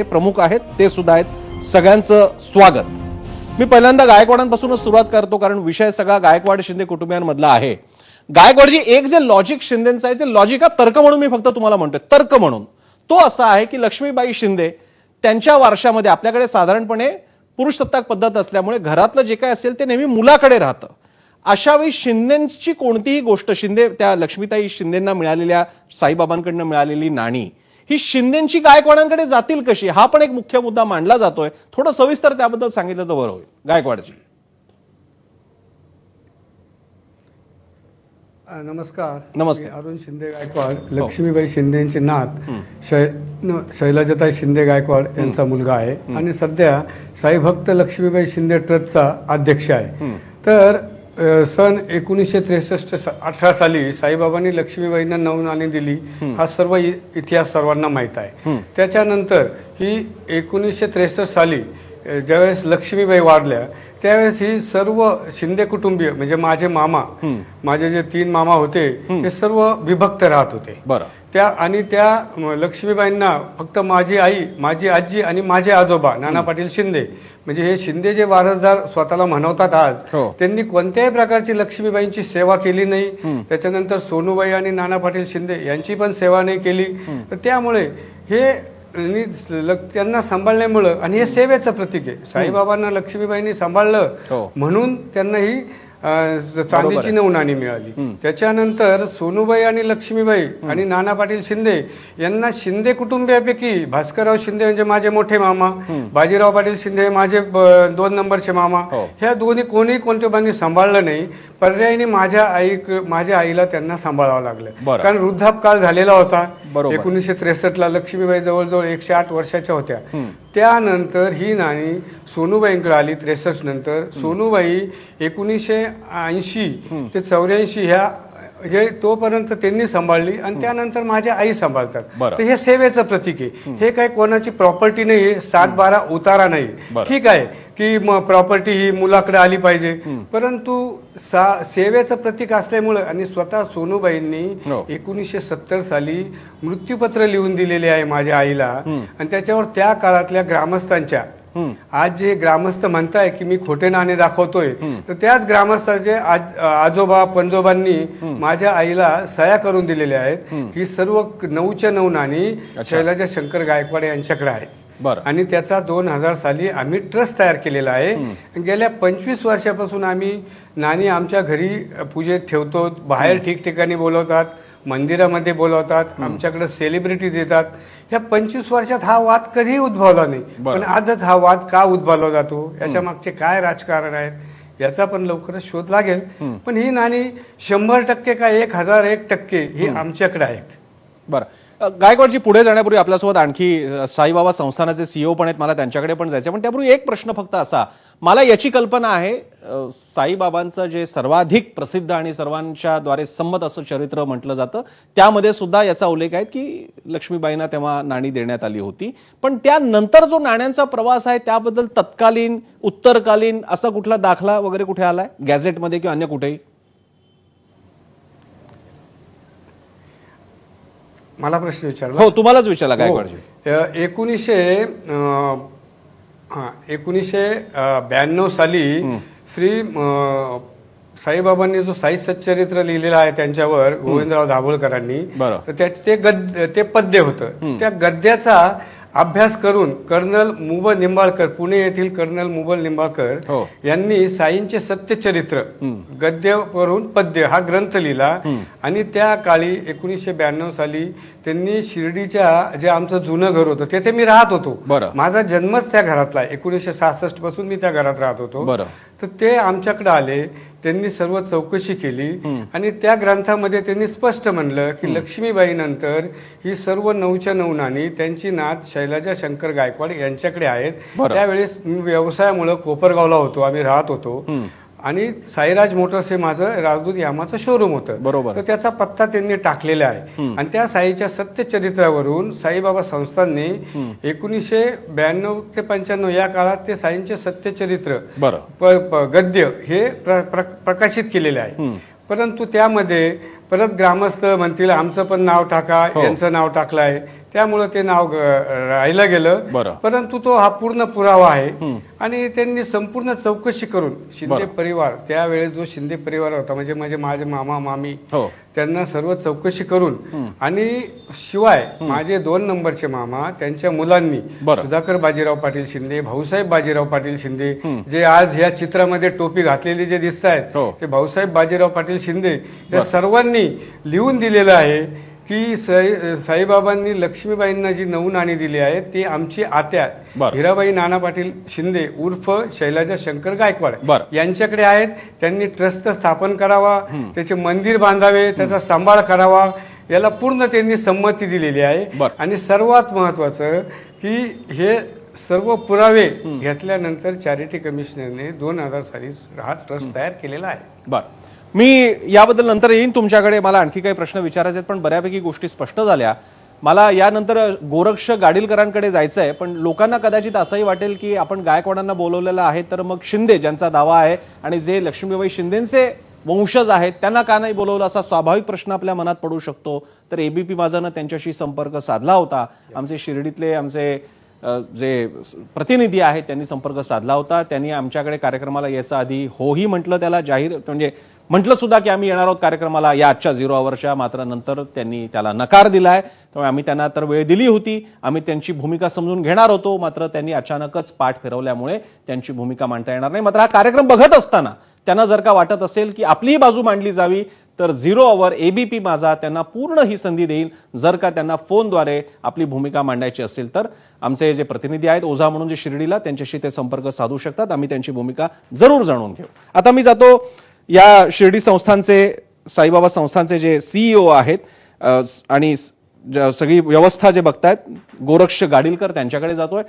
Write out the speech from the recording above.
प्रमुख आहेत ते सुद्धा आहेत. सगळ्यांचं स्वागत. मी पहिल्यांदा गायकवाडांपासूनच सुरुवात करतो कारण विषय सगळा गायकवाड शिंदे कुटुंबियांमधला आहे. गायकवाडजी, एक जे लॉजिक शिंदेचं आहे ते लॉजिक तर्क म्हणून मी फक्त तुम्हाला म्हणतोय, तर्क म्हणून तो असा आहे की लक्ष्मीबाई शिंदे त्यांच्या वारशामध्ये आपल्याकडे साधारणपणे पुरुषसत्ताक पद्धत असल्यामुळे घरातलं जे काय असेल ते नेहमी मुलाकडे राहतं. अशा वेळी शिंदेची कोणतीही गोष्ट, शिंदे त्या लक्ष्मीताई शिंदेंना मिळालेल्या साईबाबांकडनं मिळालेली नाणी ही शिंदेची गायकवाडांकडे जातील कशी, हा पण एक मुख्य मुद्दा मांडला जातोय. थोडं सविस्तर त्याबद्दल सांगितलं तर बरं होईल. गायकवाडजी. नमस्कार. नमस्ते. अरुण शिंदे गायकवाड, लक्ष्मीबाई शिंदेचे नात शैलजाताई शिंदे गायकवाड यांचा मुलगा आहे आणि सध्या साईभक्त लक्ष्मीबाई शिंदे ट्रस्टचा अध्यक्ष आहे. तर सन 1963-18 साली साईबाबांनी लक्ष्मीबाईंना 9 नाणी दिली, हा सर्व इतिहास सर्वांना माहीत आहे. त्याच्यानंतर ही 1963 साली ज्यावेळेस लक्ष्मीबाई वारल्या त्यावेळेस ही सर्व शिंदे कुटुंबीय म्हणजे माझे मामा, माझे जे 3 मामा होते ते सर्व विभक्त राहत होते. त्या लक्ष्मीबाईंना फक्त माझी आई, माझी आजी आणि माझे आजोबा नाना पाटील शिंदे म्हणजे हे शिंदे जे वारसदार स्वतःला म्हणवतात आज, त्यांनी कोणत्याही प्रकारची लक्ष्मीबाईंची सेवा केली नाही. त्याच्यानंतर सोनूबाई आणि नाना पाटील शिंदे यांची पण सेवा नाही केली. तर त्यामुळे हे त्यांना सांभाळल्यामुळं, आणि हे सेवेचं प्रतीक आहे. साईबाबांना लक्ष्मीबाईंनी सांभाळलं म्हणून त्यांना ही चांदीची 9 नाणी मिळाली. त्याच्यानंतर सोनूबाई आणि लक्ष्मीबाई आणि नाना पाटील शिंदे यांना शिंदे कुटुंबियापैकी भास्करराव शिंदे म्हणजे माझे मोठे मामा, बाजीराव पाटील शिंदे माझे 2 नंबरचे मामा, ह्या दोन्ही कोणत्याबांनी सांभाळलं नाही. पर्यायीने माझ्या आईला त्यांना सांभाळावं लागलं कारण वृद्धापकाळ झालेला होता. 1963ला लक्ष्मीबाई जवळजवळ 108 वर्षाच्या होत्या. त्यानंतर ही नाणी सोनूबाईंकडे आली. 63 नंतर सोनूबाई 1980 ते 84 ह्या जे तोपर्यंत त्यांनी सांभाळली आणि त्यानंतर माझ्या आई सांभाळतात. तर हे सेवेचं प्रतीक आहे. हे काही कोणाची प्रॉपर्टी नाही, 7-12 उतारा नाही. ठीक आहे की प्रॉपर्टी ही मुलाकडे आली पाहिजे, परंतु सेवेचं प्रतीक असल्यामुळं आणि स्वतः सोनूबाईंनी 1970 साली मृत्यूपत्र लिहून दिलेले आहे माझ्या आईला आणि त्याच्यावर त्या काळातल्या ग्रामस्थांच्या, आज जे ग्रामस्थ म्हणताय की मी खोटे नाणे दाखवतोय, तर त्याच ग्रामस्थांचे आजोबा पंजोबांनी माझ्या आईला सह्या करून दिलेल्या आहेत की सर्व 9च्या 9 नाणी शैलजा शंकर गायकवाड यांच्याकडे आहेत. आणि त्याचा 2000 साली आम्ही ट्रस्ट तयार केलेला आहे. गेल्या 25 वर्षापासून आम्ही नाणी आमच्या घरी पूजेत ठेवतो, बाहेर ठिकठिकाणी बोलवतात, मंदिरामध्ये बोलवतात, आमच्याकडे सेलिब्रिटीज येतात. ह्या 25 वर्षात हा वाद कधीही उद्भवला नाही, पण आजच हा वाद का उद्भवला जातो, याच्या मागचे काय राजकारण आहेत याचा पण लवकरच शोध लागेल. पण ही नाणी 100% का 1001% ही आमच्याकडे आहेत. बरं गायकवाडजी, पुढे जाण्यापूर्वी आपल्यासोबत आणखी साईबाबा संस्थानाचे सीईओ पण आहेत, मला त्यांच्याकडे पण जायचं. पण त्यापूर्वी एक प्रश्न फक्त असा, मला याची कल्पना आहे साईबाबांचं जे सर्वाधिक प्रसिद्ध आणि सर्वांच्या द्वारे संमत असं चरित्र म्हटलं जातं त्यामध्ये सुद्धा याचा उल्लेख आहे की लक्ष्मीबाईंना तेव्हा नाणी देण्यात आली होती. पण त्यानंतर जो नाण्यांचा प्रवास आहे त्याबद्दल तत्कालीन उत्तरकालीन असा कुठला दाखला वगैरे कुठे आलाय गॅझेटमध्ये किंवा अन्य कुठेही? मला प्रश्न विचारला? हो, तुम्हालाच विचारला गायकवाडजी. 1992 साली श्री साईबाबांनी जो साई सच्चरित्र लिहिलेला आहे त्यांच्यावर गोविंदराव दाभोळकरांनी, तर ते पद्य होतं. त्या गद्याचा अभ्यास करून कर्नल मुबल निंबाळकर, पुणे येथील कर्नल मुबल निंबाळकर यांनी साईंचे सत्यचरित्र गद्यावरून पद्य हा ग्रंथ लिहिला. आणि त्या काळी 1992 साली त्यांनी शिर्डीच्या जे आमचं जुनं घर होतं तेथे मी राहत होतो. माझा जन्मच त्या घरातला आहे. 1966 पासून मी त्या घरात राहत होतो. तर ते आमच्याकडे आले, त्यांनी सर्व चौकशी केली आणि त्या ग्रंथामध्ये त्यांनी स्पष्ट म्हणलं की लक्ष्मीबाई नंतर ही सर्व 9च्या 9 नाणी त्यांची नात शैलजा शंकर गायकवाड यांच्याकडे आहेत. त्यावेळेस मी व्यवसायामुळे कोपरगावला होतो, आम्ही राहत होतो आणि साईराज मोटर्स हे माझं राजदूत यामाचं शोरूम होतं. तर त्याचा पत्ता त्यांनी टाकलेला आहे आणि त्या साईच्या सत्यचरित्रावरून साईबाबा संस्थांनी 1992 ते 95 या काळात ते साईंचे सत्यचरित्र गद्य हे प्रकाशित केलेले आहे. परंतु त्यामध्ये परत ग्रामस्थ म्हणतील आमचं पण नाव टाका, यांचं नाव टाकलंय. त्यामुळं ते नाव राहिलं गेलं. बरं. परंतु तो हा पूर्ण पुरावा आहे हं. आणि त्यांनी संपूर्ण चौकशी करून शिंदे बरं. परिवार, त्यावेळेस जो शिंदे परिवार होता म्हणजे माझे मामा मामी, हो. त्यांना सर्व चौकशी करून हं. आणि शिवाय माझे 2 नंबरचे मामा त्यांच्या मुलांनी बरं. सुधाकर बाजीराव पाटील शिंदे, भाऊसाहेब बाजीराव पाटील शिंदे, हं. जे आज ह्या चित्रामध्ये टोपी घातलेले जे दिसत आहेत हो. ते भाऊसाहेब बाजीराव पाटील शिंदे बरं. या सर्वांनी लिहून दिलेलं आहे की साईबाबांनी लक्ष्मीबाईंना जी 9 नाणी दिली आहेत ती आमची आत्या बरं. हिराबाई नाना पाटील शिंदे उर्फ शैलाजा शंकर गायकवाड बरं. यांच्याकडे आहेत. त्यांनी ट्रस्ट स्थापन करावा, हं. त्याचे मंदिर बांधावे, त्याचा सांभाळ करावा, याला पूर्ण त्यांनी संमती दिलेली आहे. बरं. आणि सर्वात महत्वाचं की हे सर्व पुरावे घेतल्यानंतर चॅरिटी कमिशनरने 2000 साली हा ट्रस्ट तयार केलेला आहे. बर, मी याबद्दल नंतर येईन तुमच्याकडे. मला आणखी काही प्रश्न विचारायचे आहेत, पण बऱ्यापैकी गोष्टी स्पष्ट झाल्या. मला यानंतर गोरक्ष गाडीलकरांकडे जायचं आहे, पण लोकांना कदाचित असंही वाटेल की आपण गायकवाडांना बोलवलेलं आहे, तर मग शिंदे ज्यांचा दावा आहे आणि जे लक्ष्मीबाई शिंदेचे वंशज आहेत त्यांना का नाही बोलवलं, असा स्वाभाविक प्रश्न आपल्या मनात पडू शकतो. तर एबीपी माझानं त्यांच्याशी संपर्क साधला होता. आमचे शिर्डीतले जे प्रतिनिधी आहेत त्यांनी संपर्क साधला होता. त्यांनी आमच्याकडे कार्यक्रमाला यायचा आधी होही म्हटलं, त्याला जाहीर म्हणजे म्हटलं सुद्धा की आम्ही येणार आहोत कार्यक्रमाला या आजच्या 0 आवरच्या. मात्र नंतर त्यांनी त्याला नकार दिलाय. त्यामुळे आम्ही त्यांना तर वेळ दिली होती, आम्ही त्यांची भूमिका समजून घेणार होतो. मात्र त्यांनी अचानकच पाठ फिरवल्यामुळे त्यांची भूमिका मांडता येणार नाही. मात्र हा कार्यक्रम बघत असताना त्यांना जर का वाटत असेल की आपलीही बाजू मांडली जावी, तर 0 आवर एबीपी माझा त्यांना पूर्ण ही संधी देईल. जर का त्यांना फोनद्वारे आपली भूमिका मांडायची असेल तर आमचे जे प्रतिनिधी आहेत ओझा म्हणून जे शिर्डीला, त्यांच्याशी ते संपर्क साधू शकतात. आम्ही त्यांची भूमिका जरूर जाणून घेऊ. आता मी जातो या शिर्डी संस्थानचे, साईबाबा संस्थानचे जे सीईओ आहेत आणि सगळी व्यवस्था जे बघतायत गोरक्ष गाडीलकर, त्यांच्याकडे जातोय.